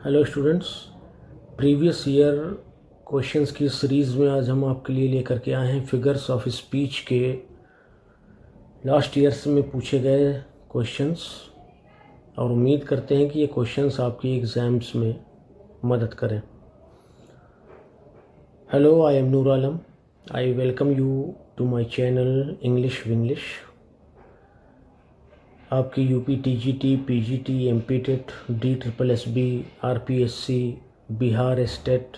Hello students, previous year questions की series में आज हम आपके लिए लेकर के आए हैं फिगर्स ऑफ स्पीच के लास्ट ईयर्स में पूछे गए क्वेश्चंस और उम्मीद करते हैं कि ये क्वेश्चंस आपकी एग्ज़ाम्स में मदद करें। Hello, I am Noor Alam. I welcome you to my channel English Vinglish. आपकी UP TGT, PGT, MPTET, DSSB, RPSC, Bihar state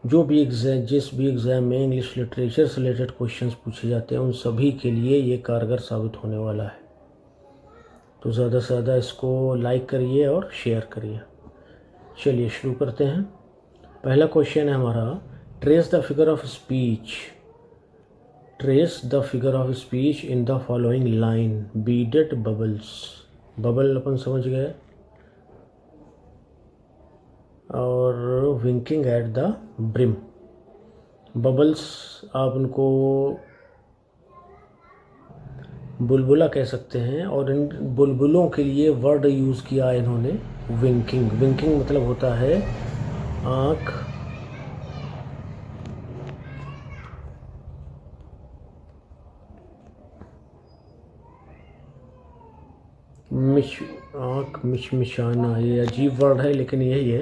जो भी एग्ज़ाम जिस भी एग्ज़ाम में इंग्लिश लिटरेचर से रिलेटेड क्वेश्चंस पूछे जाते हैं उन सभी के लिए ये कारगर साबित होने वाला है। तो ज़्यादा से ज़्यादा इसको लाइक करिए और शेयर करिए। चलिए शुरू करते हैं। पहला क्वेश्चन है हमारा, trace the figure of speech. Trace the figure of speech in the following line. Beaded bubbles. Bubble अपन समझ गए, और winking at the brim. Bubbles आप उनको बुलबुला कह सकते हैं, और इन बुलबुलों के लिए वर्ड यूज़ किया इन्होंने विंकिंग। विंकिंग मतलब होता है आँख आँख मिचमिचाना। ये अजीब वर्ड है लेकिन यही है,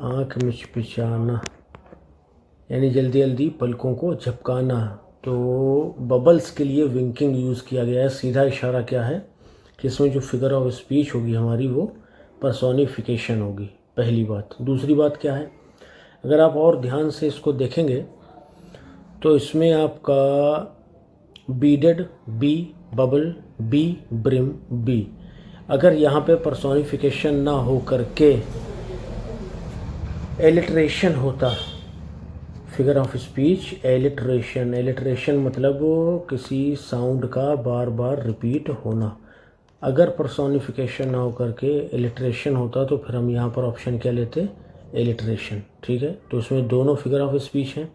आँख मिचमिचाना यानी जल्दी जल्दी पलकों को झपकाना। तो बबल्स के लिए विंकिंग यूज़ किया गया है। सीधा इशारा क्या है कि इसमें जो फिगर ऑफ स्पीच होगी हमारी वो पर्सोनिफिकेशन होगी, पहली बात। दूसरी बात क्या है, अगर आप और ध्यान से इसको देखेंगे तो इसमें आपका beaded B, bubble B, brim B. अगर यहाँ पे पर्सोनिफिकेशन ना हो करके एलिट्रेशन होता, figure of speech alliteration. Alliteration मतलब किसी साउंड का बार बार रिपीट होना। अगर पर्सोनिफिकेशन ना हो करके एलिट्रेशन होता तो फिर हम यहाँ पर ऑप्शन क्या लेते, एलिट्रेशन। ठीक है, तो इसमें दोनों फिगर ऑफ स्पीच हैं।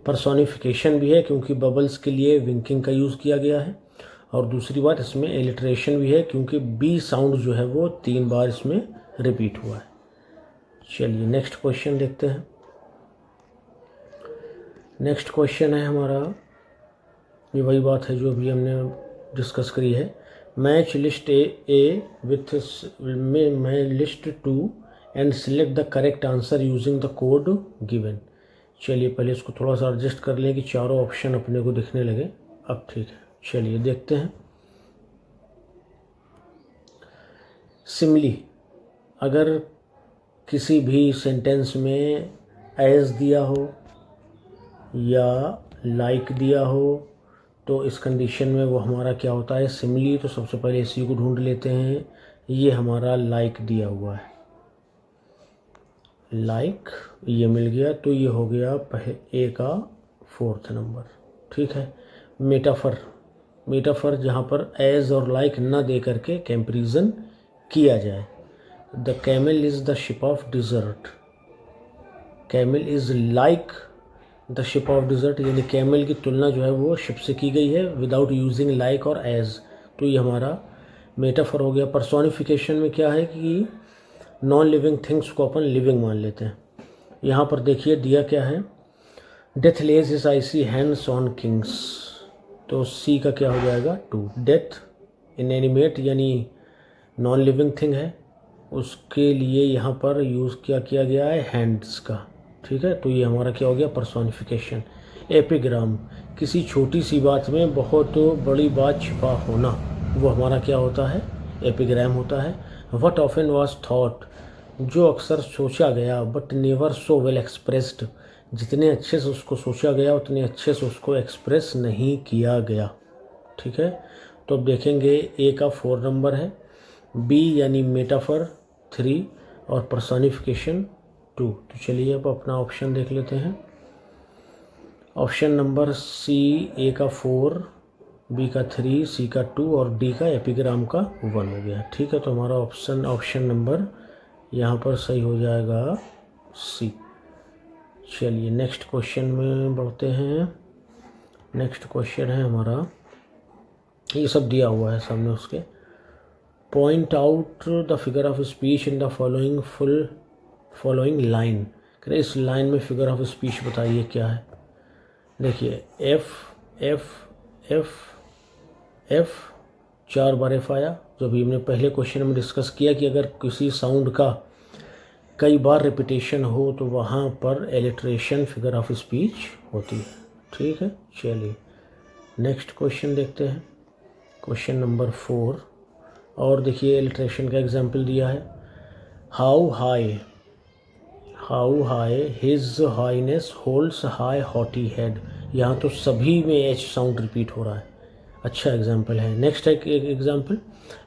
पर्सोनिफिकेशन भी है क्योंकि बबल्स के लिए विंकिंग का यूज़ किया गया है, और दूसरी बात इसमें एलिट्रेशन भी है क्योंकि बी साउंड जो है वो 3 बार इसमें रिपीट हुआ है। चलिए नेक्स्ट क्वेश्चन देखते हैं। नेक्स्ट क्वेश्चन है हमारा, ये वही बात है जो अभी हमने डिस्कस करी है। मैच लिस्ट ए विथ मैं list 2 and select the correct answer using the code given. चलिए पहले इसको थोड़ा सा एडजस्ट कर लें कि चारों ऑप्शन अपने को दिखने लगे। अब ठीक है, चलिए देखते हैं। सिमिली, अगर किसी भी सेंटेंस में एज दिया हो या लाइक दिया हो तो इस कंडीशन में वो हमारा क्या होता है, सिमिली। तो सबसे पहले इसी को ढूंढ लेते हैं। ये हमारा लाइक दिया हुआ है, लाइक ये मिल गया, तो ये हो गया ए का 4th नंबर। ठीक है। मेटाफर, मेटाफर जहाँ पर एज और लाइक ना दे करके कंपैरिजन किया जाए। The camel is the ship of desert. Camel is like the ship of desert, यानी कैमल की तुलना जो है वो शिप से की गई है विदाउट यूजिंग लाइक और एज। तो ये हमारा मेटाफर हो गया। पर्सोनिफिकेशन में क्या है कि नॉन लिविंग थिंग्स को अपन लिविंग मान लेते हैं। यहाँ पर देखिए दिया क्या है, death lays his icy hands on kings. तो सी का क्या हो जाएगा 2। डेथ इनएनिमेट यानी नॉन लिविंग थिंग है, उसके लिए यहाँ पर यूज़ किया गया है हैंड्स का। ठीक है, तो ये हमारा क्या हो गया, पर्सोनिफिकेशन। एपिग्राम, किसी छोटी सी बात में बहुत बड़ी बात छिपा होना, वो हमारा क्या होता है, एपिग्राम होता है। व्हाट ऑफन वाज थॉट, जो अक्सर सोचा गया but never so well expressed, जितने अच्छे से उसको सोचा गया उतने अच्छे से उसको एक्सप्रेस नहीं किया गया। ठीक है, तो अब देखेंगे ए का 4 नंबर है, बी यानी मेटाफर 3 और पर्सोनिफिकेशन 2। तो चलिए अब अपना ऑप्शन देख लेते हैं। ऑप्शन नंबर सी, ए का 4, बी का 3, सी का 2 और डी का एपिग्राम का 1 हो गया। ठीक है, तो हमारा ऑप्शन नंबर यहाँ पर सही हो जाएगा सी। चलिए नेक्स्ट क्वेश्चन में बढ़ते हैं। नेक्स्ट क्वेश्चन है हमारा, ये सब दिया हुआ है सामने उसके। Point out the figure of speech in the following full following line, कह इस लाइन में फिगर ऑफ स्पीच बताइए क्या है। देखिए एफ एफ एफ एफ 4 बार एफ आया, जो भी हमने पहले क्वेश्चन में डिस्कस किया कि अगर किसी साउंड का कई बार रिपीटेशन हो तो वहाँ पर एलिट्रेशन फिगर ऑफ स्पीच होती है। ठीक है, चलिए नेक्स्ट क्वेश्चन देखते हैं, क्वेश्चन नंबर 4। और देखिए एलिट्रेशन का एग्जाम्पल दिया है, how high his highness holds high haughty head. यहाँ तो सभी में एच साउंड रिपीट हो रहा है, अच्छा एग्जाम्पल है। नेक्स्ट है एक example,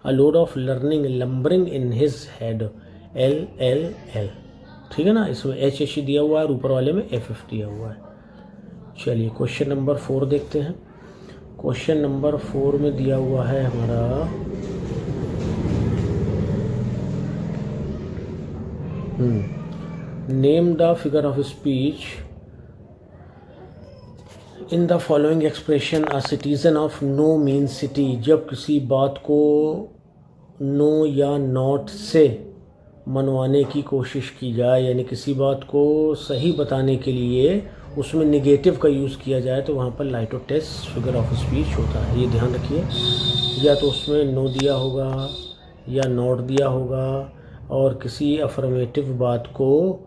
a load of learning lumbering in his head, L L L. ठीक है ना, इसमें एच एच दिया हुआ है और ऊपर वाले में एफ एफ दिया हुआ है। चलिए क्वेश्चन नंबर 4 देखते हैं। क्वेश्चन नंबर 4 में दिया हुआ है हमारा name the figure of speech in the following expression, a citizen of no mean city. जब किसी बात को नो या नॉट से मनवाने की कोशिश की जाए, यानी किसी बात को सही बताने के लिए उसमें निगेटिव का यूज़ किया जाए, तो वहाँ पर लाइटोटेस फिगर ऑफ स्पीच होता है। ये ध्यान रखिए, या तो उसमें नो दिया होगा या नॉट दिया होगा, और किसी अफर्मेटिव बात को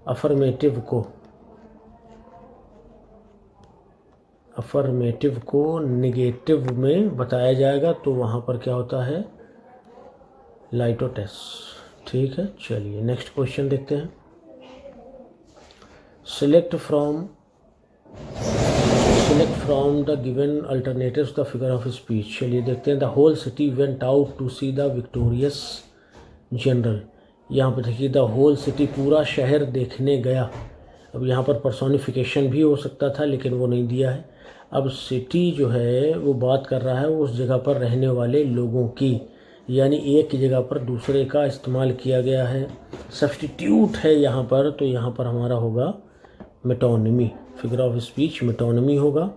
अफर्मेटिव को निगेटिव में बताया जाएगा, तो वहाँ पर क्या होता है, लाइटोटेस। ठीक है, चलिए नेक्स्ट क्वेश्चन देखते हैं। Select from the given alternatives the figure of speech. चलिए देखते हैं, the whole city went out to see the victorious general. यहाँ पर देखिए द होल सिटी, पूरा शहर देखने गया। अब यहाँ पर पर्सोनिफिकेशन भी हो सकता था लेकिन वो नहीं दिया है। अब सिटी जो है वो बात कर रहा है उस जगह पर रहने वाले लोगों की, यानी एक की जगह पर दूसरे का इस्तेमाल किया गया है, सब्स्टिट्यूट है यहाँ पर, तो यहाँ पर हमारा होगा metonymy, figure of speech metonymy होगा।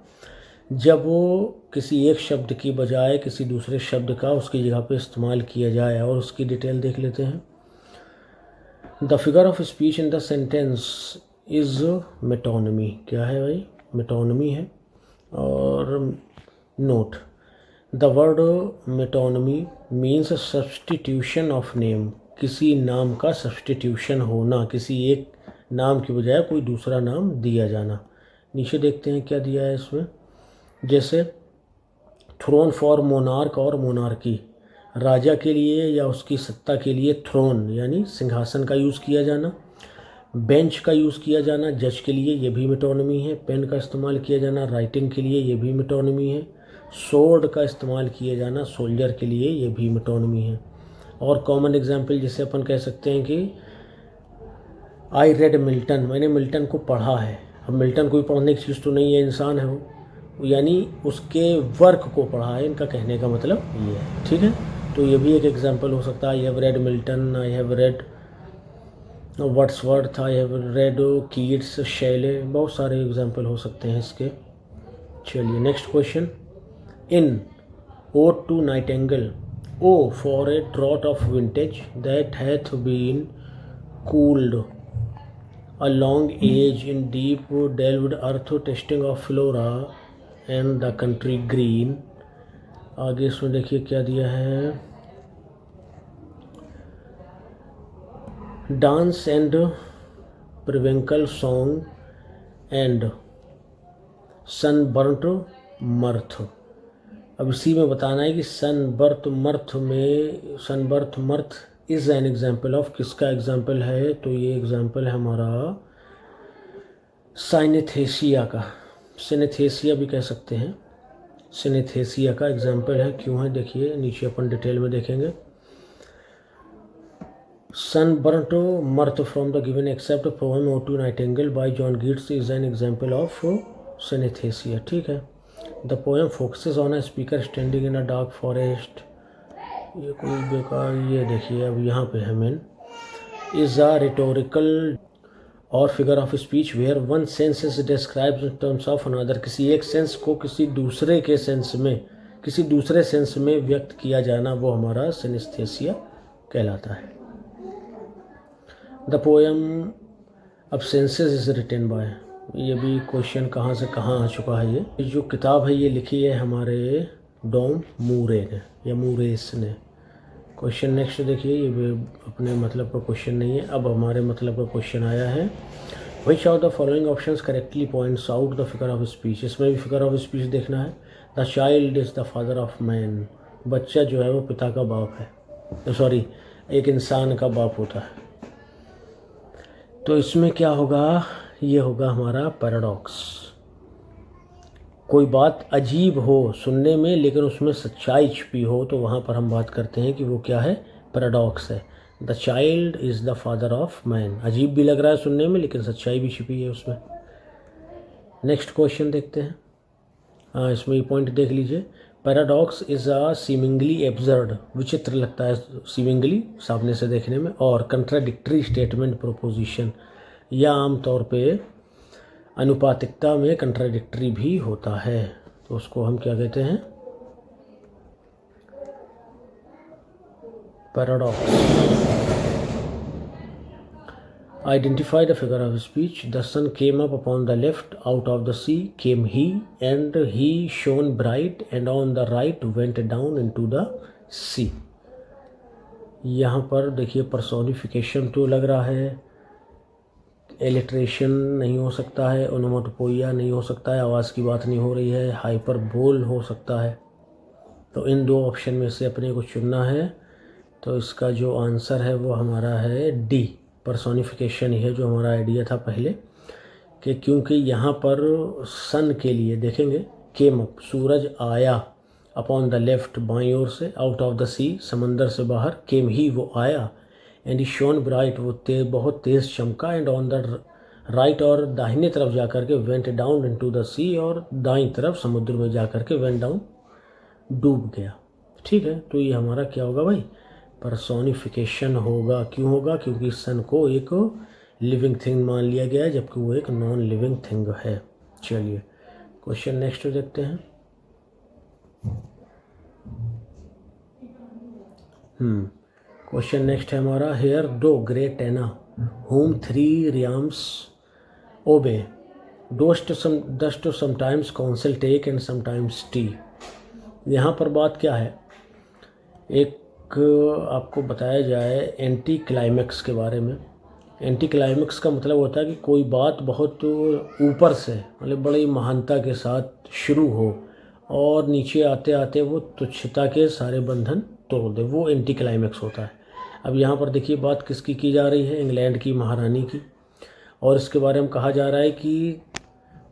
जब वो किसी एक शब्द की बजाय किसी दूसरे शब्द का उसकी जगह पे इस्तेमाल किया जाए, और उसकी डिटेल देख लेते हैं। The figure of speech in the sentence is metonymy. क्या है भाई, मेटोनिमी है। और note, the word metonymy means substitution of name, किसी नाम का सब्स्टिट्यूशन होना, किसी एक नाम की बजाय कोई दूसरा नाम दिया जाना। नीचे देखते हैं क्या दिया है इसमें, जैसे थ्रोन फॉर मोनार्क और मोनार्की, राजा के लिए या उसकी सत्ता के लिए थ्रोन यानी सिंहासन का यूज़ किया जाना, बेंच का यूज़ किया जाना जज के लिए, ये भी मेटोनिमी है। पेन का इस्तेमाल किया जाना राइटिंग के लिए, ये भी मेटोनिमी है। सोर्ड का इस्तेमाल किया जाना सोल्जर के लिए, ये भी मेटोनिमी है। और कॉमन एग्जाम्पल जिसे अपन कह सकते हैं कि आई रेड मिल्टन, मैंने मिल्टन को पढ़ा है। अब मिल्टन कोई पढ़ने की चीज़ तो नहीं है, इंसान है वो, यानी उसके वर्क को पढ़ा है, इनका कहने का मतलब ये है। ठीक है, तो ये भी एक एग्जाम्पल हो सकता है। I have read Milton, I have read Wordsworth, I have read Keats, Shelley, बहुत सारे एग्जाम्पल हो सकते हैं इसके। चलिए next question, in ode to nightingale, O for a draught of vintage that hath been cooled a long age in deep delved earth testing of flora and the country green। आगे इसमें देखिए क्या दिया है, डांस एंड प्रिवेंकल सॉन्ग एंड सनबर्ट मर्थ। अब इसी में बताना है कि सनबर्थ मर्थ इज़ एन एग्जाम्पल ऑफ, किसका एग्जाम्पल है, तो ये एग्जाम्पल है हमारा साइनेथेसिया का। सिनेथेसिया भी कह सकते हैं, सिनेथेसिया का एग्जाम्पल है। क्यों है देखिए नीचे अपन डिटेल में देखेंगे। Sunburnt mirth from the given excerpt poem ode to nightingale by John Keats is an example of synesthesia. ठीक है, the poem focuses on a speaker standing in a dark forest, ये कोई बेकार, ये देखिए अब यहाँ पे है main, is a rhetorical or figure of speech where one sense is described in terms of another, किसी एक सेंस को किसी दूसरे के सेंस में, किसी दूसरे सेंस में व्यक्त किया जाना, वो हमारा सिनेस्थेसिया कहलाता है। The poem absences is written by, ये भी क्वेश्चन कहाँ से कहाँ आ चुका है। ये जो किताब है ये लिखी है हमारे डॉम मूरे ने या मूरेस ने। क्वेश्चन नेक्स्ट देखिए, ये भी अपने मतलब का क्वेश्चन नहीं है, अब हमारे मतलब का क्वेश्चन आया है। Which of the following options correctly points out the figure of speech. इसमें भी फिगर ऑफ स्पीच देखना है। The child is the father of man, बच्चा जो है वो पिता का बाप है, सॉरी एक इंसान का बाप होता है। तो इसमें क्या होगा, ये होगा हमारा पैराडॉक्स। कोई बात अजीब हो सुनने में लेकिन उसमें सच्चाई छिपी हो, तो वहाँ पर हम बात करते हैं कि वो क्या है, पैराडॉक्स है। The child is the father of man, अजीब भी लग रहा है सुनने में लेकिन सच्चाई भी छिपी है उसमें। नेक्स्ट क्वेश्चन देखते हैं। हाँ, इसमें ये पॉइंट देख लीजिए। Paradox is a seemingly absurd, विचित्र लगता है सीमिंगली सामने से देखने में, और कंट्राडिक्टरी स्टेटमेंट प्रोपोजिशन, या आमतौर पे अनुपातिकता में कंट्राडिक्टरी भी होता है। तो उसको हम क्या कहते हैं, paradox. Identify the figure of speech. The sun came up upon the left, out of the sea came he, and he shone bright, and on the right went down into the sea. यहाँ पर देखिए personification तो लग रहा है, alliteration नहीं हो सकता है, ओनोमोटोपोइया नहीं हो सकता है, आवाज़ की बात नहीं हो रही है, हाइपरबोल हो सकता है। तो इन दो ऑप्शन में से अपने को चुनना है। तो इसका जो आंसर है वो हमारा है डी, पर्सोनिफिकेशन ही है, जो हमारा आइडिया था पहले कि क्योंकि यहाँ पर सन के लिए देखेंगे, केम अप सूरज आया, अपॉन द लेफ्ट बाईं ओर से, आउट ऑफ द सी समंदर से बाहर, केम ही वो आया, एंड ही शोन ब्राइट वो बहुत तेज़ चमका, एंड ऑन द राइट और दाहिने तरफ जा कर के वेंट डाउन इनटू द सी, और दाईं तरफ समुद्र में जा कर के वेंट डाउन डूब गया। ठीक है, तो ये हमारा क्या होगा भाई, पर्सोनिफिकेशन होगा। क्यों होगा, क्योंकि सन को एक लिविंग थिंग मान लिया गया है जबकि वो एक नॉन लिविंग थिंग है। चलिए क्वेश्चन नेक्स्ट देखते हैं। क्वेश्चन नेक्स्ट है हमारा, here thou great Anna whom 3 realms obey dost sometimes counsel take and sometimes tea. यहाँ पर बात क्या है, एक आपको बताया जाए एंटी क्लाइमेक्स के बारे में। एंटी क्लाइमेक्स का मतलब होता है कि कोई बात बहुत ऊपर से मतलब बड़ी महानता के साथ शुरू हो और नीचे आते आते वो तुच्छता के सारे बंधन तोड़ दे, वो एंटी क्लाइमेक्स होता है। अब यहाँ पर देखिए बात किसकी की जा रही है, इंग्लैंड की महारानी की, और इसके बारे में कहा जा रहा है कि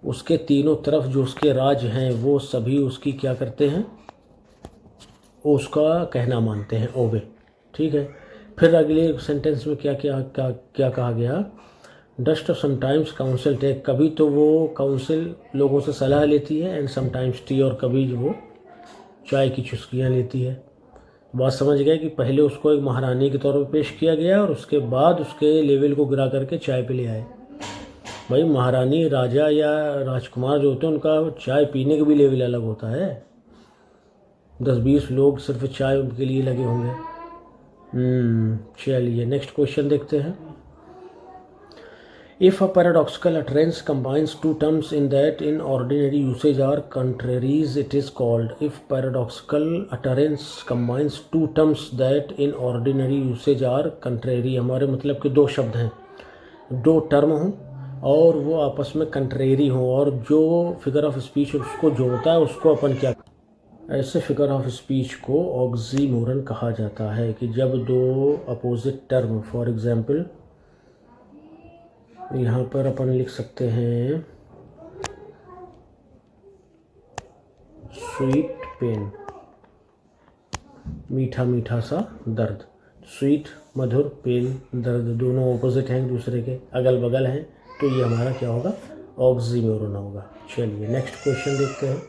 उसके तीनों तरफ जो उसके राज हैं वो सभी उसकी क्या करते हैं, उसका कहना मानते हैं, ओबे। ठीक है, फिर अगले सेंटेंस में क्या क्या क्या क्या कहा गया, डस्ट समटाइम्स काउंसिल टेक, कभी तो वो काउंसिल लोगों से सलाह लेती है, एंड समटाइम्स टी, और कभी वो चाय की चुस्कियाँ लेती है। बात समझ गए कि पहले उसको एक महारानी के तौर पर पेश किया गया और उसके बाद उसके लेवल को गिरा करके चाय पे ले आए। भाई महारानी, राजा या राजकुमार जो होते हैं उनका चाय पीने का भी लेवल अलग होता है। 10-20 लोग सिर्फ चाय के लिए लगे होंगे। चलिए नेक्स्ट क्वेश्चन देखते हैं। If a paradoxical utterance combines two terms in that in ordinary usage are contraries, it is called। if paradoxical utterance combines two terms that in ordinary usage are contrary, हमारे मतलब के दो शब्द हैं, दो term हों और वो आपस में कंट्रेरी हों, और जो फिगर ऑफ स्पीच उसको जोड़ता है उसको अपन क्या, ऐसे फिगर ऑफ स्पीच को ऑक्सीमोरन कहा जाता है कि जब दो अपोजिट टर्म, फॉर एग्जांपल यहाँ पर अपन लिख सकते हैं स्वीट पेन, मीठा मीठा सा दर्द, स्वीट मधुर, पेन दर्द, दोनों ऑपोजिट हैं दूसरे के, अगल बगल हैं, तो ये हमारा क्या होगा, ऑक्सीमोरन होगा। चलिए नेक्स्ट क्वेश्चन देखते हैं।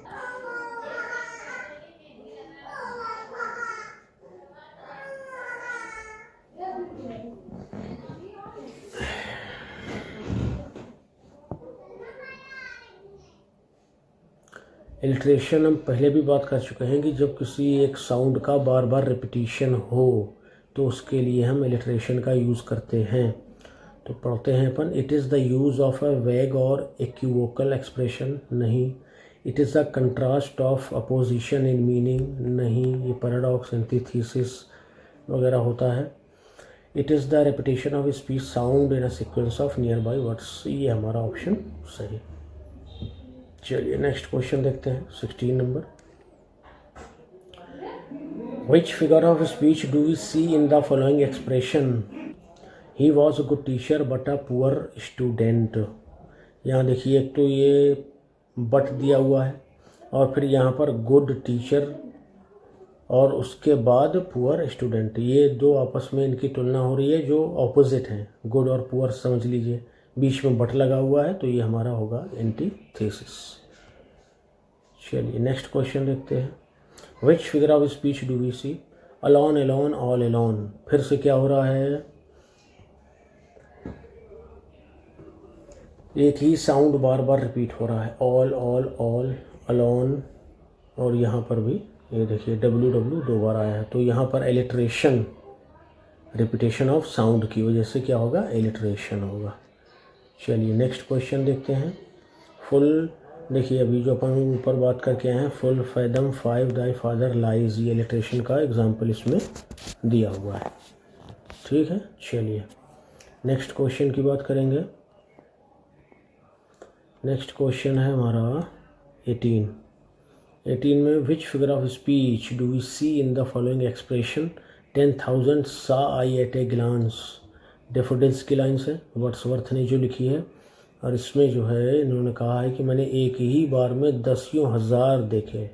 इलिट्रेशन हम पहले भी बात कर चुके हैं कि जब किसी एक साउंड का बार बार रिपीटिशन हो तो उसके लिए हम इलिट्रेशन का यूज़ करते हैं। तो पढ़ते हैं अपन, it is the use of a vague or equivocal expression, नहीं। It is the contrast of opposition in meaning, नहीं। ये पैराडॉक्स, एंटीथीसिस वगैरह होता है। It is the repetition of speech sound in a sequence of nearby words, ये हमारा option सही। चलिए नेक्स्ट क्वेश्चन देखते हैं, 16 number. Which figure of speech do we see in the following expression, he was a good teacher but a poor student. यहाँ देखिए, एक तो ये बट दिया हुआ है और फिर यहाँ पर गुड टीचर और उसके बाद पुअर स्टूडेंट, ये दो आपस में इनकी तुलना हो रही है जो ऑपोजिट हैं, गुड और पुअर समझ लीजिए, बीच में बट लगा हुआ है, तो ये हमारा होगा एंटीथेसिस। चलिए नेक्स्ट क्वेश्चन देखते हैं। Which figure of speech do we see, alone alone all alone. फिर से क्या हो रहा है, एक ही साउंड बार बार रिपीट हो रहा है, ऑल ऑल ऑल, अलोन, और यहाँ पर भी ये देखिए डब्ल्यू डब्ल्यू दो बार आया है, तो यहाँ पर एलिट्रेशन, रिपीटेशन ऑफ साउंड की वजह से क्या होगा, एलिट्रेशन होगा। चलिए नेक्स्ट क्वेश्चन देखते हैं। फुल, देखिए अभी जो अपन ऊपर बात करके आए हैं, फुल फैदम 5 दाई फादर लाइज, ये एलिट्रेशन का एग्जाम्पल इसमें दिया हुआ है, ठीक है। चलिए नेक्स्ट क्वेश्चन की बात करेंगे। नेक्स्ट क्वेश्चन है हमारा 18 में, which figure of speech do we see in the following expression, 10,000 saw I at a glance. Daffodils की लाइन्स है, वर्ड्सवर्थ ने जो लिखी है, और इसमें जो है इन्होंने कहा है कि मैंने एक ही बार में 10,000 देखे,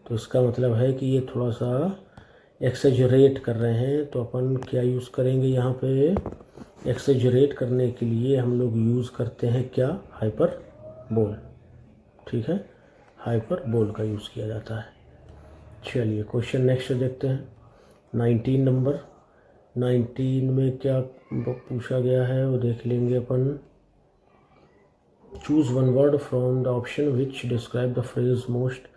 तो इसका मतलब है कि ये थोड़ा सा एक्सेजरेट कर रहे हैं। तो अपन क्या यूज़ करेंगे यहाँ पे, एक्सेजरेट करने के लिए हम लोग यूज़ करते हैं क्या, हाइपर बोल, ठीक है, हाइपर बोल का यूज़ किया जाता है। चलिए क्वेश्चन नेक्स्ट देखते हैं, 19 नंबर। 19 में क्या पूछा गया है वो देख लेंगे अपन। Choose one word from the option which describe the phrase most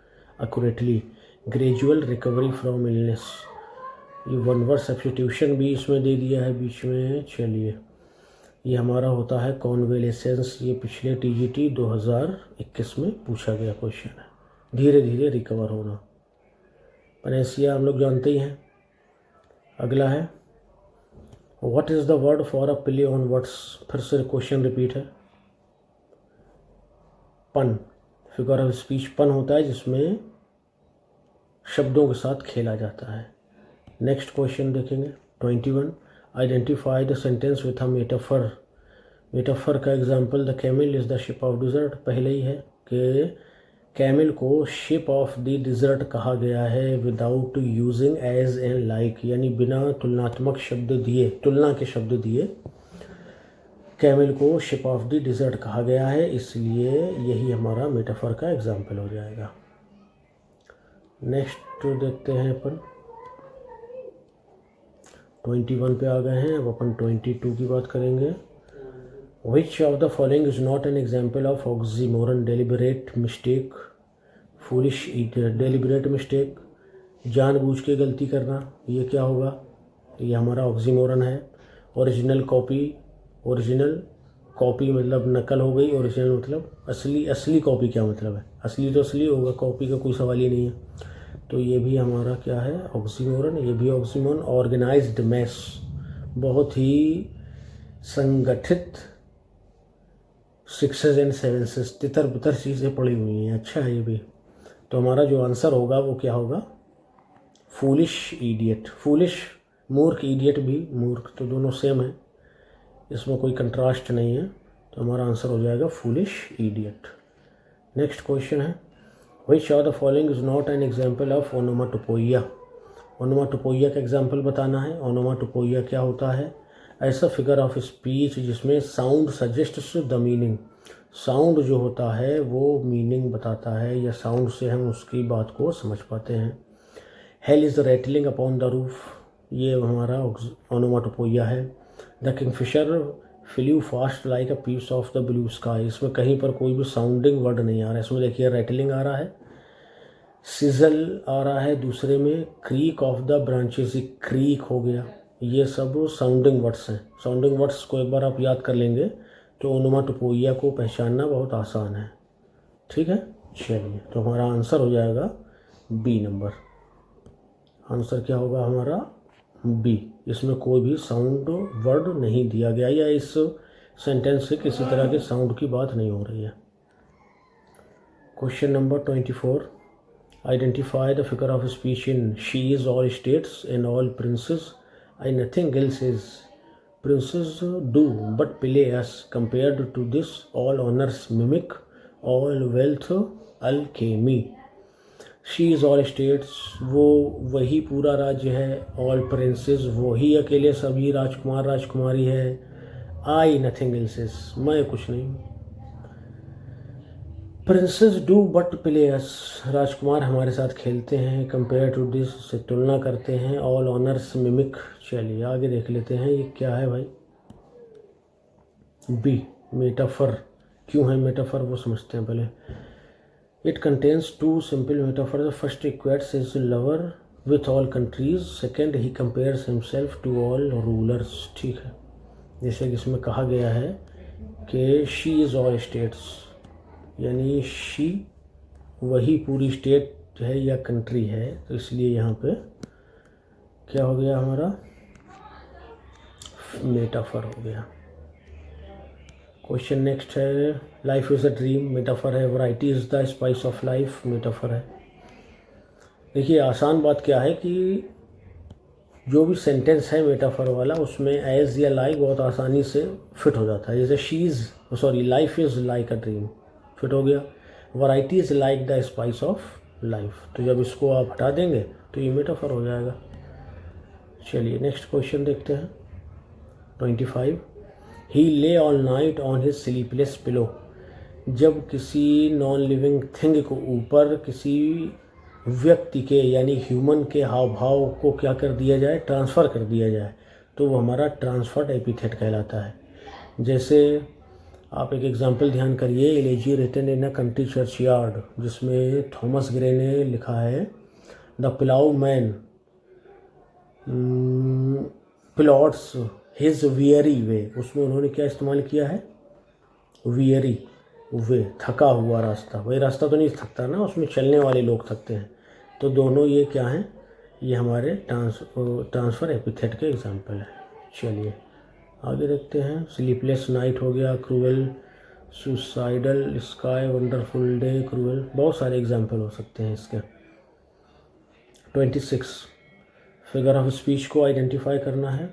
accurately, gradual recovery from illness. ये वन वर्ड सब्स्टिट्यूशन भी इसमें दे दिया है बीच में। चलिए ये हमारा होता है कॉन्वेलेसेंस, ये पिछले टीजीटी 2021 में पूछा गया क्वेश्चन है, धीरे धीरे रिकवर होना। पनेसिया हम लोग जानते ही हैं। अगला है, what is the word for a play on words, फिर से क्वेश्चन रिपीट है। पन, फिगर ऑफ स्पीच पन होता है जिसमें शब्दों के साथ खेला जाता है। नेक्स्ट क्वेश्चन देखेंगे 21, identify the sentence with a metaphor. Metaphor का example, the camel is the ship of desert, पहले ही है कि कैमिल को शिप ऑफ द डिज़र्ट कहा गया है without using as and like, यानी बिना तुलनात्मक शब्द दिए, तुलना के शब्द दिए कैमिल को शिप ऑफ द डिज़र्ट कहा गया है, इसलिए यही हमारा मेटाफर का एग्जांपल हो जाएगा। नेक्स्ट देखते हैं अपन, 21 पे आ गए हैं, अब अपन 22 की बात करेंगे। विच of the following is not an example of oxymoron, deliberate mistake, foolish eater. Deliberate mistake, जानबूझ के गलती करना, ये क्या होगा, ये हमारा ऑक्सीमोरन है। ओरिजिनल कॉपी, ओरिजिनल कॉपी मतलब नकल हो गई, ओरिजिनल मतलब असली, असली कॉपी क्या मतलब है, असली तो असली होगा, कॉपी का कोई सवाल ही नहीं है, तो ये भी हमारा क्या है, ऑक्सीमोरन। ये भी ऑक्सीमोरन। ऑर्गेनाइज्ड मैस, बहुत ही संगठित, सिक्सेस एंड सेवेंसेस, तितर बितर चीज़ें पड़ी हुई हैं, अच्छा है ये भी। तो हमारा जो आंसर होगा वो क्या होगा, फूलिश इडियट। फूलिश मूर्ख, इडियट भी मूर्ख, तो दोनों सेम है, इसमें कोई कंट्रास्ट नहीं है, तो हमारा आंसर हो जाएगा फूलिश इडियट। नेक्स्ट क्वेश्चन है, which of the following is not an example of onomatopoeia. Onomatopoeia का एग्जाम्पल बताना है। ओनोमाटोपोइया क्या होता है, ऐसा फिगर ऑफ स्पीच जिसमें sound suggests the meaning, sound जो होता है वो मीनिंग बताता है, या साउंड से हम उसकी बात को समझ पाते हैं। Hail is rattling upon the roof, ये हमारा ओनोमाटोपोइया है। The kingfisher flew fast like a piece of the blue sky, इसमें कहीं पर कोई भी साउंडिंग वर्ड नहीं आ रहा है, इसमें देखिए रैटलिंग आ रहा है, सिजल आ रहा है, दूसरे में creek of the branches, creek हो गया, ये सब साउंडिंग वर्ड्स हैं। साउंडिंग वर्ड्स को एक बार आप याद कर लेंगे तो ओनोमाटोपोइया को पहचानना बहुत आसान है। ठीक है, चलिए तो हमारा आंसर हो जाएगा बी नंबर। आंसर क्या होगा हमारा? बी। इसमें कोई भी साउंड वर्ड नहीं दिया गया या इस सेंटेंस से किसी तरह के साउंड की बात नहीं हो रही है। Question number 24, identify the figure of speech in she is all states and all princes I nothing else is princes do but play us compared to this all honours mimic all wealth alchemy. She is all states, वो वही पूरा राज्य है। All princess, वही अकेले सभी राजकुमार राजकुमारी है। I nothing else's, मैं कुछ नहीं। प्रिंसेस डू बट प्ले अस, राजकुमार हमारे साथ खेलते हैं। कंपेयर टू दिस, से तुलना करते हैं। ऑल ऑनर्स मिमिक, चलिए आगे देख लेते हैं ये क्या है भाई। B metaphor. क्यों है मेटाफर वो समझते हैं पहले। It contains two simple metaphors. The first equates his lover with all countries. Second, he compares himself to all rulers. ठीक है, जैसे कि इसमें कहा गया है कि she is all states, यानी she वही पूरी स्टेट है या कंट्री है, तो इसलिए यहाँ पे क्या हो गया हमारा? मेटाफर हो गया। क्वेश्चन नेक्स्ट है, life is a dream, metaphor है। Variety is the spice of life, metaphor है। देखिए आसान बात क्या है कि जो भी सेंटेंस है मेटाफर वाला उसमें एज या लाइक बहुत आसानी से फिट हो जाता है। जैसे life is like a dream, fit हो गया। Variety is like the spice of life, तो जब इसको आप हटा देंगे तो ये मेटाफर हो जाएगा। चलिए नेक्स्ट क्वेश्चन देखते हैं 25, ही ले all night on his sleepless pillow. जब किसी नॉन लिविंग थिंग को ऊपर किसी व्यक्ति के यानी ह्यूमन के हाव भाव को क्या कर दिया जाए? ट्रांसफ़र कर दिया जाए, तो वो हमारा ट्रांसफर्ड एपिथेट कहलाता है। जैसे आप एक एग्जांपल ध्यान करिए, elegy written in a country churchyard, जिसमें थॉमस ग्रे ने लिखा है the ploughman plods his weary way. उसमें उन्होंने क्या इस्तेमाल किया है? वियरी वे, थका हुआ रास्ता। वही रास्ता तो नहीं थकता ना, उसमें चलने वाले लोग थकते हैं। तो दोनों ये क्या हैं? ये हमारे ट्रांसफ़र एपिथेट के एग्जांपल है। चलिए आगे देखते हैं। स्लीपलेस नाइट हो गया, cruel, suicidal sky, wonderful day, cruel, बहुत सारे एग्जांपल हो सकते हैं इसके। 26, फिगर ऑफ स्पीच को आइडेंटिफाई करना है।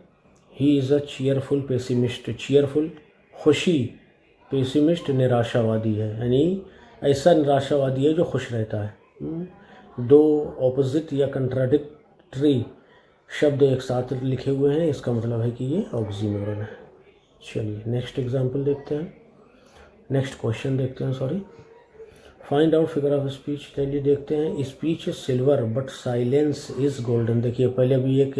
He is a cheerful pessimist, cheerful खुशी, पेसिमिस्ट निराशावादी है, यानी ऐसा निराशावादी है जो खुश रहता है। दो ऑपोजिट या कंट्राडिक्टरी शब्द एक साथ लिखे हुए हैं, इसका मतलब है कि ये ऑक्सीमोरन है। चलिए नेक्स्ट एग्जांपल देखते हैं, नेक्स्ट क्वेश्चन देखते हैं, sorry. Find out figure of speech, चलिए देखते हैं। Speech is silver but silence is golden. देखिए पहले भी एक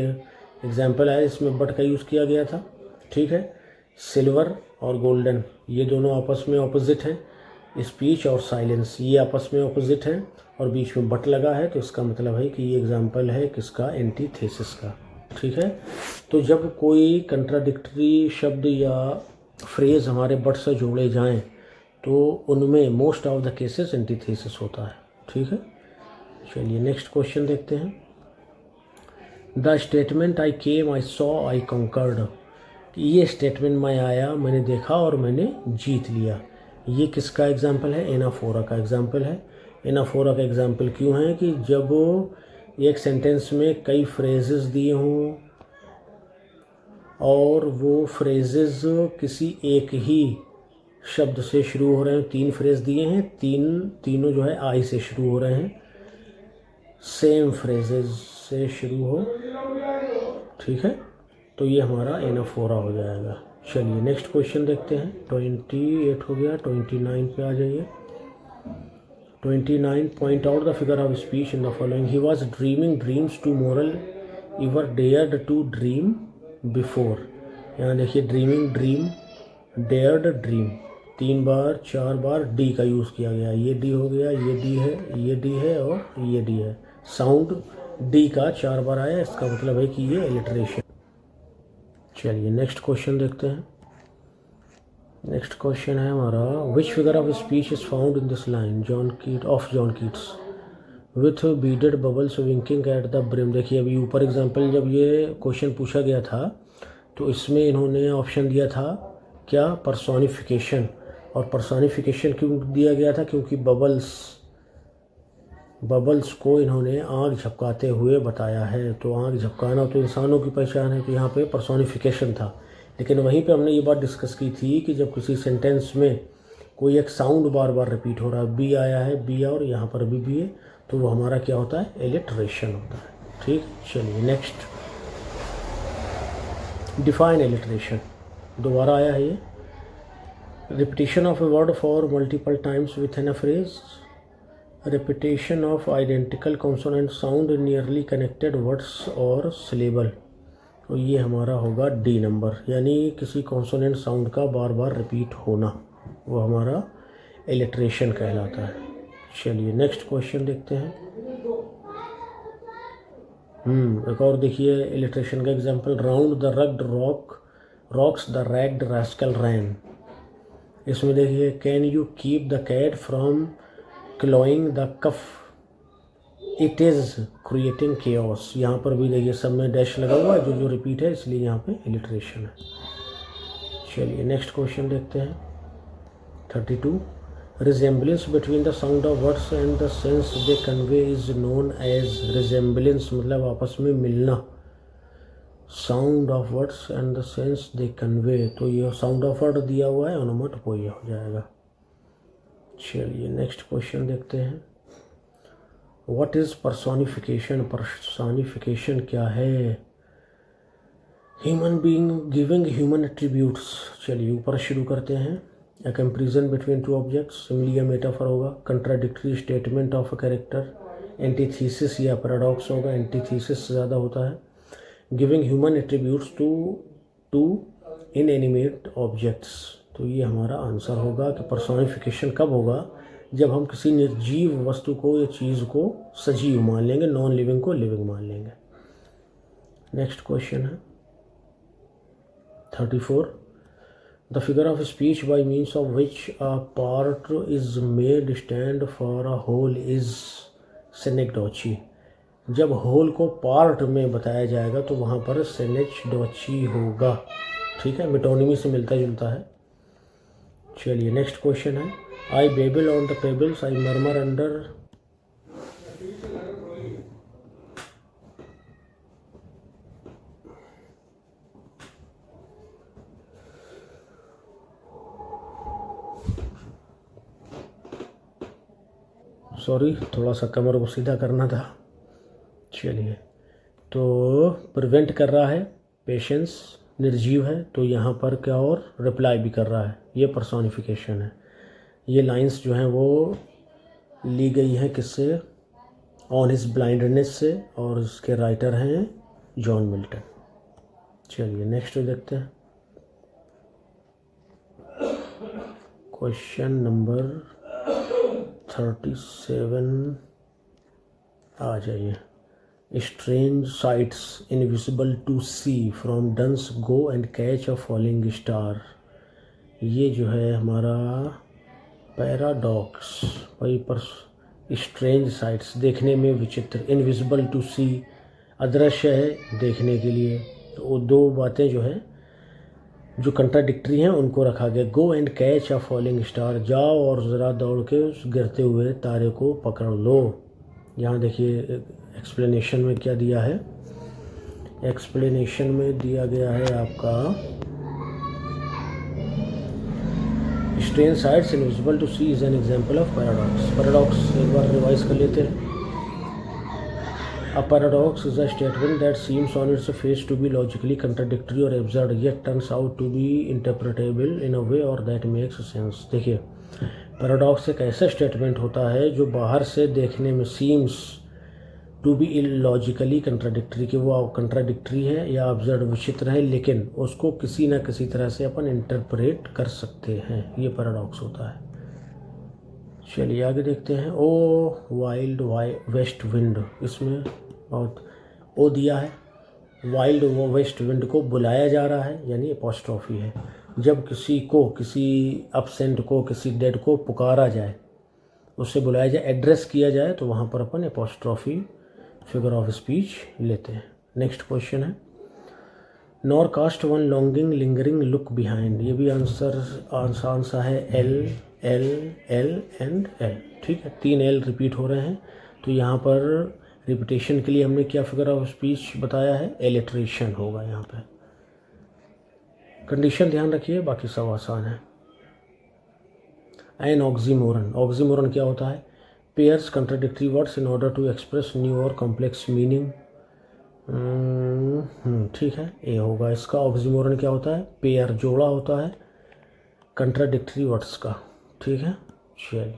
एग्जाम्पल है, इसमें बट का यूज़ किया गया था। ठीक है, सिल्वर और गोल्डन ये दोनों आपस में ऑपोजिट हैं। स्पीच और साइलेंस ये आपस में ऑपोजिट हैं और बीच में बट लगा है, तो इसका मतलब है कि ये एग्जाम्पल है किसका? एंटीथेसिस का। ठीक है, तो जब कोई कंट्राडिक्टरी शब्द या फ्रेज़ हमारे बट से जोड़े जाएं तो उनमें most of the cases antithesis होता है। ठीक है, चलिए नेक्स्ट क्वेश्चन देखते हैं। The statement I came I saw I conquered, ये स्टेटमेंट मैं आया, मैंने देखा और मैंने जीत लिया, ये किसका एग्जाम्पल है? एनाफोरा का एग्जाम्पल है। एनाफोरा का एग्जाम्पल क्यों है? कि जब एक सेंटेंस में कई फ्रेजेस दिए हों और वो फ्रेजेस किसी एक ही शब्द से शुरू हो रहे हैं, 3 फ्रेज दिए हैं, तीनों जो है आई से शुरू हो रहे हैं, सेम फ्रेजेस से शुरू हो। ठीक है, तो ये हमारा एनाफोरा हो जाएगा। चलिए नेक्स्ट क्वेश्चन देखते हैं। 28 हो गया, 29 पे आ जाइए। 29, point out the figure of speech in the following. He was dreaming dreams to moral ever dared to dream before. यहाँ देखिए ड्रीमिंग, ड्रीम, डेयर्ड, ड्रीम, 3 बार 4 बार डी का यूज़ किया गया। ये डी हो गया, ये डी है, ये डी है और ये डी है। साउंड डी का 4 बार आया, इसका मतलब है कि ये एलिट्रेशन। चलिए नेक्स्ट क्वेश्चन देखते हैं। नेक्स्ट क्वेश्चन है हमारा, विच figure of speech is found in this line John Keats with beaded bubbles winking at the brim. देखिए अभी ऊपर एग्जाम्पल जब ये क्वेश्चन पूछा गया था तो इसमें इन्होंने ऑप्शन दिया था क्या, पर्सोनिफिकेशन। और पर्सोनिफिकेशन क्यों दिया गया था, क्योंकि बबल्स को इन्होंने आग झपकाते हुए बताया है, तो आग झपकाना तो इंसानों की पहचान है, तो यहाँ पे पर्सोनिफिकेशन था। लेकिन वहीं पे हमने ये बात डिस्कस की थी कि जब किसी सेंटेंस में कोई एक साउंड बार बार रिपीट हो रहा है, बी आया है, बी और यहाँ पर भी है, तो वो हमारा क्या होता है, एलिट्रेशन होता है। ठीक, चलिए नेक्स्ट, डिफाइन एलिट्रेशन। दोबारा आया है ये, repetition of a word for multiple times with in a phrase, repetition of identical consonant sound in nearly connected words और syllable। तो ये हमारा होगा डी नंबर, यानी किसी कॉन्सोनेंट साउंड का बार बार रिपीट होना, वो हमारा एलिट्रेशन कहलाता है। चलिए नेक्स्ट क्वेश्चन देखते हैं। एक और देखिए एलिट्रेशन का example, round the rugged rocks the ragged rascal ran. इसमें देखिए, can you keep the cat from clawing the cuff, it is creating chaos. यहाँ पर भी देखिए सब में डैश लगा हुआ है, जो रिपीट है, इसलिए यहाँ पे एलिट्रेशन है। चलिए नेक्स्ट क्वेश्चन देखते हैं। 32, resemblance between the sound of words and the sense they convey is known as. Resemblance मतलब आपस में मिलना, sound of words and the sense they convey, तो ये साउंड ऑफ वर्ड दिया हुआ है, ओनोमेटोपोइया हो जाएगा। चलिए नेक्स्ट क्वेश्चन देखते हैं। What is personification. पर्सोनिफिकेशन क्या है, human being giving human attributes. चलिए ऊपर शुरू करते हैं। A comparison between two objects, simile या मेटाफर होगा। Contradictory statement of a character, antithesis या पैराडॉक्स होगा, एंटीथीसिस ज़्यादा होता है। Giving human attributes to inanimate objects, तो ये हमारा आंसर होगा कि पर्सोनिफिकेशन कब होगा, जब हम किसी निर्जीव वस्तु को या चीज़ को सजीव मान लेंगे, नॉन लिविंग को लिविंग मान लेंगे। नेक्स्ट क्वेश्चन है 34, the figure of speech by means of which a part is made stand for a whole is synecdoche. जब होल को पार्ट में बताया जाएगा तो वहाँ पर सेनेक्डोची होगा। ठीक है, मेटोनिमी से मिलता जुलता है। चलिए नेक्स्ट क्वेश्चन है, I babble on the pebbles, I murmur under. Sorry, थोड़ा सा कमर को सीधा करना था। चलिए, तो प्रिवेंट कर रहा है, पेशेंस निर्जीव है, तो यहाँ पर क्या और रिप्लाई भी कर रहा है, ये पर्सोनिफिकेशन है। ये लाइंस जो हैं वो ली गई हैं किससे, ऑन हिज ब्लाइंडनेस से, और इसके राइटर हैं जॉन मिल्टन। चलिए नेक्स्ट देखते हैं। क्वेश्चन नंबर 37 आ जाइए। Strange sights invisible to see from Donne's go and catch a falling star. ये जो है हमारा पैराडॉक्स, भाई पर स्ट्रेंज साइट्स देखने में विचित्र, इनविजिबल टू सी अदृश्य है देखने के लिए, तो वो दो बातें जो है जो कंट्राडिक्टरी हैं उनको रखा गया। गो and catch a falling star, जाओ और ज़रा दौड़ के उस गिरते हुए तारे को पकड़ लो। यहाँ देखिए एक्सप्लेनेशन में क्या दिया है, एक्सप्लेनेशन में दिया गया है आपका strange sights invisible to see is an example of paradox. Paradox एक बार रिवाइज कर लेते हैं। A paradox is a statement that seems on its face to be logically contradictory or absurd, yet turns out to be interpretable in a way or that makes sense। देखिए, paradox एक ऐसा statement होता है जो बाहर से देखने में seems to be illogically contradictory, कि वो कंट्राडिक्टरी है या अब्सर्ड विचित्र है, लेकिन उसको किसी न किसी तरह से अपन इंटरप्रेट कर सकते हैं, ये पैराडॉक्स होता है। चलिए आगे देखते हैं। ओ वाइल्ड वेस्ट विंड, इसमें बहुत ओ दिया है, वाइल्ड वेस्ट विंड को बुलाया जा रहा है, यानी एपोस्ट्रॉफी है। जब किसी को, किसी अब्सेंट को, किसी डेड को पुकारा जाए, उससे बुलाया जाए, एड्रेस किया जाए, तो वहाँ पर अपन एपोस्ट्रॉफी फिगर ऑफ स्पीच लेते हैं। नेक्स्ट क्वेश्चन है, nor cast one longing lingering look behind. ये भी आंसर है L L L and L. ठीक है, 3 एल रिपीट हो रहे हैं, तो यहाँ पर रिपीटेशन के लिए हमने क्या फिगर ऑफ स्पीच बताया है, एलिट्रेशन होगा यहाँ पे। कंडीशन ध्यान रखिए, बाकी सब आसान है। एन ऑक्सीमोरन, ऑक्सीमोरन क्या होता है, pairs contradictory words in order to express new और कॉम्प्लेक्स मीनिंग। ठीक है, ए होगा इसका। ऑक्सीमोरन क्या होता है, पेयर जोड़ा होता है कंट्राडिक्टरी वर्ड्स का। ठीक है, चलिए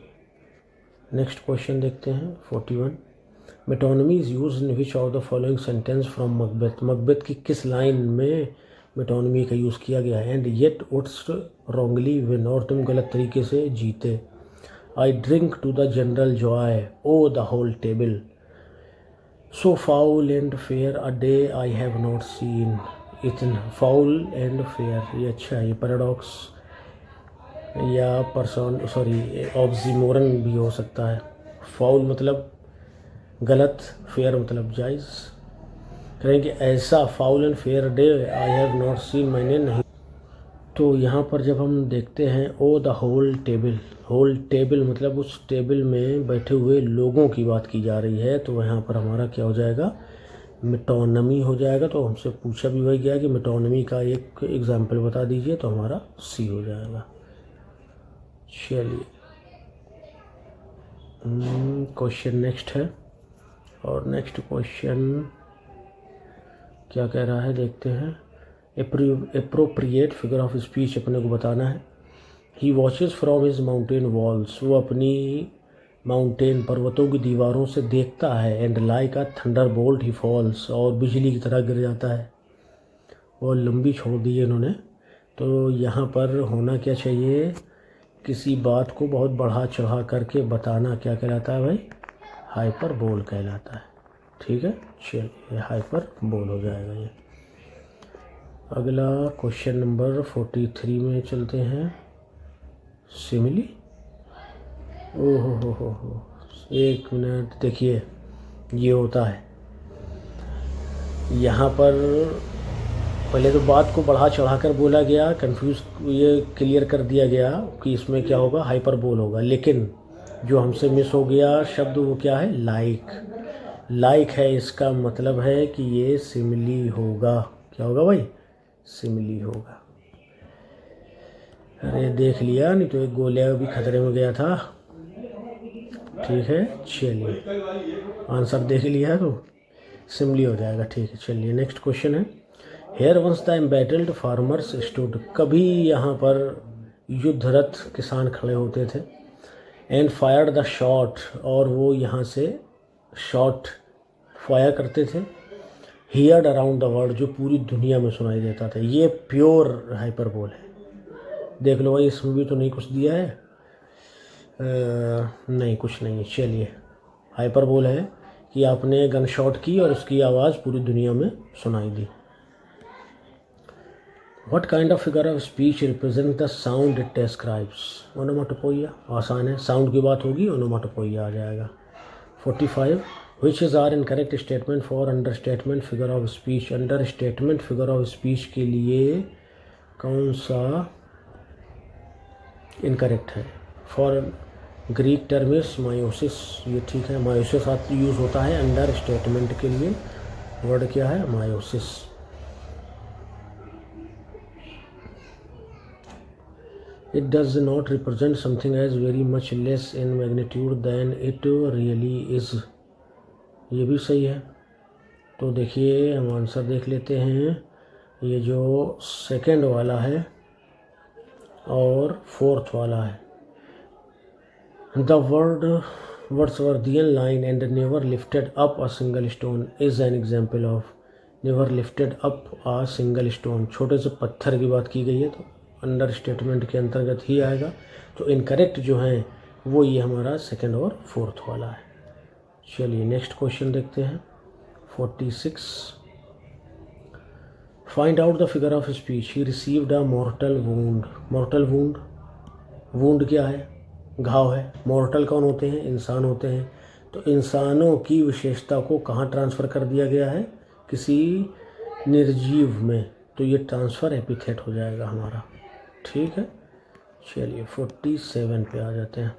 नेक्स्ट क्वेश्चन देखते हैं 41। Metonymy is use in which of the following sentence from Macbeth. Macbeth की किस लाइन में मेटोनमी का यूज़ किया गया है। And yet wouldst wrongly win, और तुम गलत तरीके से जीते। I drink to the general joy o' the whole table. So foul and fair a day I have not seen. इतना फाउल एंड फेयर, ये अच्छा है, ये पैराडॉक्स या ऑक्सीमोरन भी हो सकता है। फाउल मतलब गलत, फेयर मतलब जायज़। कहेंगे ऐसा foul and fair day I have not seen, मैंने नहीं। तो यहाँ पर जब हम देखते हैं o' the whole table, whole table मतलब उस टेबल में बैठे हुए लोगों की बात की जा रही है, तो यहाँ पर हमारा क्या हो जाएगा, मेटोनमी हो जाएगा। तो हमसे पूछा भी वही गया कि मेटोनमी का एक एग्जाम्पल बता दीजिए, तो हमारा सी हो जाएगा। चलिए क्वेश्चन नेक्स्ट है, और नेक्स्ट क्वेश्चन क्या कह रहा है देखते हैं। एप्रोप्रिएट फिगर ऑफ स्पीच अपने को बताना है। He watches from his mountain walls, वो अपनी माउंटेन पर्वतों की दीवारों से देखता है। And like a thunderbolt he falls, और बिजली की तरह गिर जाता है। और लंबी छोड़ दी है इन्होंने, तो यहाँ पर होना क्या चाहिए, किसी बात को बहुत बढ़ा चढ़ा करके बताना क्या कहलाता है भाई, हाइपर बोल कहलाता है। ठीक है, चलिए हाइपर बोल हो जाएगा ये। अगला क्वेश्चन नंबर 43 में चलते हैं। सिमिली, ओहो हो, एक मिनट देखिए, ये होता है यहाँ पर पहले तो बात को बढ़ा चढ़ा कर बोला गया, कंफ्यूज ये क्लियर कर दिया गया कि इसमें क्या होगा, हाइपर बोल होगा। लेकिन जो हमसे मिस हो गया शब्द वो क्या है, लाइक। लाइक है, इसका मतलब है कि ये सिमिली होगा। क्या होगा भाई, सिमिली होगा। अरे देख लिया, नहीं तो एक गोलियां भी खतरे में गया था। ठीक है, चलिए आंसर देख लिया तो सिमिली हो जाएगा। ठीक है, चलिए नेक्स्ट क्वेश्चन है। Here once the embattled farmers stood, कभी यहाँ पर युद्धरत किसान खड़े होते थे। एंड फायर्ड द शॉट, और वो यहाँ से शॉट फायर करते थे। हियर्ड अराउंड द वर्ल्ड, जो पूरी दुनिया में सुनाई देता था। ये प्योर हाइपरबोल है। देख लो भाई, इसमें भी तो नहीं कुछ दिया है, नहीं कुछ नहीं है। चलिए हाइपरबोल है कि आपने गन शॉट की और उसकी आवाज़ पूरी दुनिया में सुनाई दी। What kind of figure of speech represent the sound it describes. Onomatopoeia, आसान है, साउंड की बात होगी ओनोमाटोपोइया आ जाएगा। 45 which is are incorrect statement for understatement figure of speech. Understatement figure of speech के लिए कौन सा इनकरेक्ट है। For Greek term is meiosis, ये ठीक है, मायोसिस यूज़ होता है अंडर स्टेटमेंट के लिए। वर्ड क्या है, meiosis. It does not represent something as very much less in magnitude than it really is, ये भी सही है। तो देखिए हम आंसर देख लेते हैं। ये जो सेकंड वाला है और फोर्थ वाला है। The Wordsworthian line and never lifted up a single stone is an example of. Never lifted up a single stone, छोटे से पत्थर की बात की गई है, तो अंडर स्टेटमेंट के अंतर्गत ही आएगा। तो इनकरेक्ट जो है वो ये हमारा सेकंड और फोर्थ वाला है। चलिए नेक्स्ट क्वेश्चन देखते हैं 46। Find out the figure of speech. He received a मॉर्टल wound. मॉर्टल wound, wound क्या है? घाव है। मॉर्टल कौन होते हैं? इंसान होते हैं। तो इंसानों की विशेषता को कहाँ ट्रांसफ़र कर दिया गया है? किसी निर्जीव में। तो ये ट्रांसफ़र एपिथेट हो जाएगा हमारा। ठीक है, चलिए 47 पे आ जाते हैं।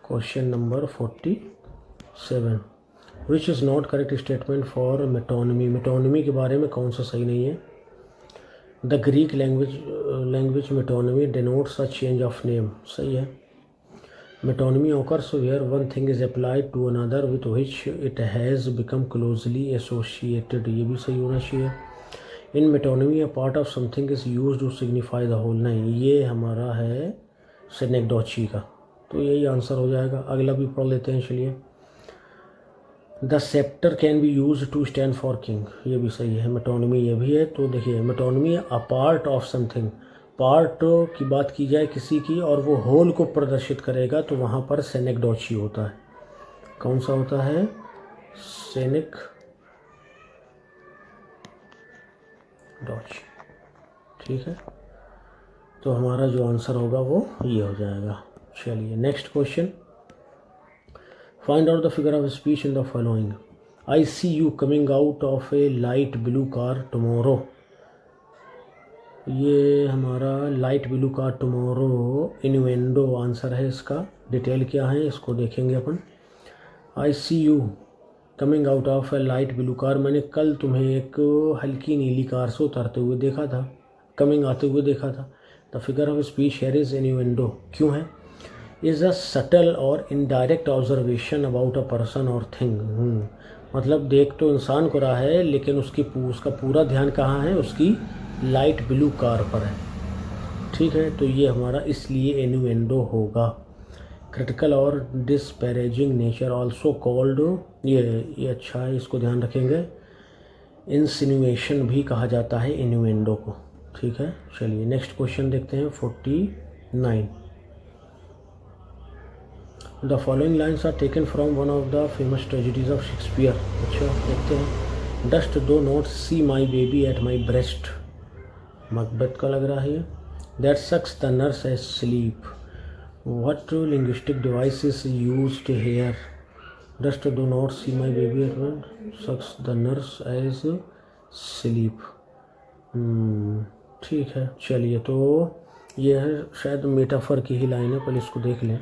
Question number 47, which is not correct statement for metonymy. Metonymy के बारे में कौन सा सही नहीं है? The Greek language metonymy denotes a change of name. सही है। Metonymy occurs where one thing is applied to another with which it has become closely associated। ये भी सही होना चाहिए। इन metonymy a part of something is used to signify the whole। नहीं, ये हमारा है सेनेक्डोची का, तो यही आंसर हो जाएगा। अगला भी पढ़ लेते हैं, चलिए। The sceptre can be use to stand for king. ये भी सही है। मेटोनमी ये भी है। तो देखिए, metonymy a part of something, part की बात की जाए किसी की और वो होल को प्रदर्शित करेगा तो वहाँ पर सेनेक्डोची होता है। कौन सा होता है? सेनेक्डोची। ठीक है, तो हमारा जो आंसर होगा वो ये हो जाएगा। चलिए next question. Find out the figure of speech in the following. I see you coming out of a light blue car tomorrow. ये हमारा light blue car tomorrow innuendo answer है इसका। डिटेल क्या है इसको देखेंगे अपन। I see you coming out of a light blue car, मैंने कल तुम्हें एक हल्की नीली कार से उतरते हुए देखा था, कमिंग आते हुए देखा था। The figure of speech here is innuendo. क्यों है? Is a subtle or indirect observation about a person or thing. मतलब देख तो इंसान को रहा है लेकिन उसका पूरा ध्यान कहाँ है? उसकी लाइट ब्लू कार पर है। ठीक है, तो ये हमारा इसलिए इन्वेंडो होगा। क्रिटिकल और डिस्पैरेजिंग नेचर ऑल्सो कॉल्ड, ये अच्छा है, इसको ध्यान रखेंगे। इंसिनुएशन भी कहा जाता है इन्वेंडो को। ठीक है, चलिए नेक्स्ट क्वेश्चन देखते हैं 49। The following lines are taken from one of the famous tragedies of Shakespeare. अच्छा, देखते हैं। Dost thou not see my baby at my breast. Macbeth का लग रहा है ये। That sucks the nurse asleep. What linguistic device is used here? Dost thou not see my baby at my sucks the nurse asleep. ठीक है, चलिए, तो ये है शायद मेटाफर की ही लाइन है, पहले इसको देख लें।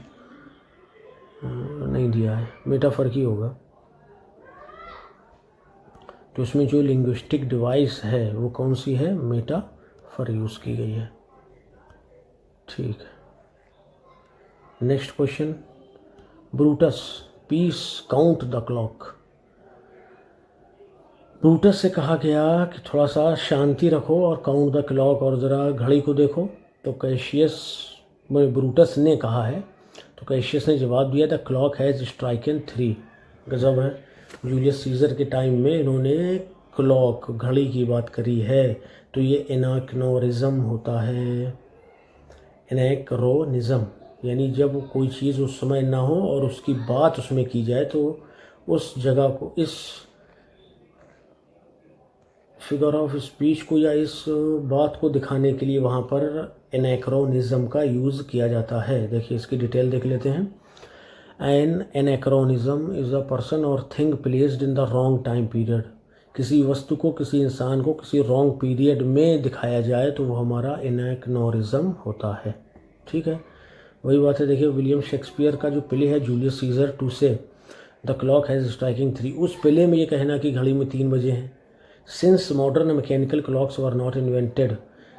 नहीं दिया है, मेटाफर की होगा। तो इसमें जो लिंग्विस्टिक डिवाइस है वो कौन सी है? मेटाफर यूज़ की गई है। ठीक है, next question. Brutus peace count the clock. Brutus से कहा गया कि थोड़ा सा शांति रखो और काउंट द क्लॉक, और ज़रा घड़ी को देखो। तो कैशियस में ब्रूटस ने कहा है, तो कैशियस ने जवाब दिया द क्लॉक हैज़ स्ट्राइकन 3। गजब है, जूलियस सीजर के टाइम में इन्होंने क्लॉक, घड़ी की बात करी है। तो ये एनाक्रोनिज्म होता है। एनाक्रोनिज्म यानी जब कोई चीज़ उस समय ना हो और उसकी बात उसमें की जाए तो उस जगह को, इस फिगर ऑफ स्पीच को या इस बात को दिखाने के लिए वहाँ पर एनाक्रोनिज्म का यूज़ किया जाता है। देखिए इसकी डिटेल देख लेते हैं। N anachronism is a person or thing placed in the wrong time period. किसी वस्तु को, किसी इंसान को किसी रॉन्ग पीरियड में दिखाया जाए तो वो हमारा एनाक्रोनिज्म होता है। ठीक है, वही बात है। देखिए विलियम शेक्सपियर का जो प्ले है जूलियस सीजर टू से द क्लॉक हैज़ स्ट्राइकिंग 3, उस प्ले में ये कहना कि घड़ी में 3 बजे हैं। Since modern mechanical clocks were not invented,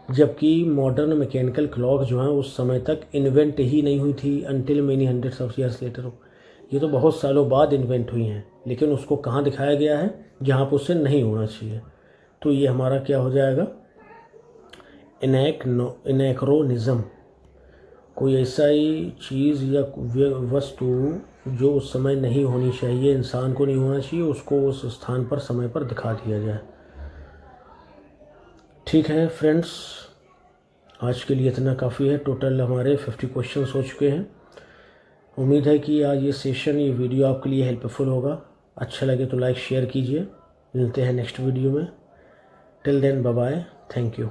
जबकि मॉडर्न मैकेनिकल क्लॉक जो है उस समय तक इन्वेंट ही नहीं हुई थी। Until many hundreds of years later, ये तो बहुत सालों बाद इन्वेंट हुई हैं, लेकिन उसको कहाँ दिखाया गया है? जहाँ पर उससे नहीं होना चाहिए। तो ये हमारा क्या हो जाएगा? एनाक्रोनिज्म। कोई ऐसा ही चीज़ या वस्तु जो उस समय नहीं होनी चाहिए, इंसान को नहीं होना चाहिए, उसको उस स्थान पर समय पर दिखा दिया जाए। ठीक है फ्रेंड्स, आज के लिए इतना काफ़ी है। टोटल हमारे 50 क्वेश्चंस हो चुके हैं। उम्मीद है कि आज ये सेशन, ये वीडियो आपके लिए हेल्पफुल होगा। अच्छा लगे तो लाइक शेयर कीजिए। मिलते हैं नेक्स्ट वीडियो में। Till then bye bye, thank you.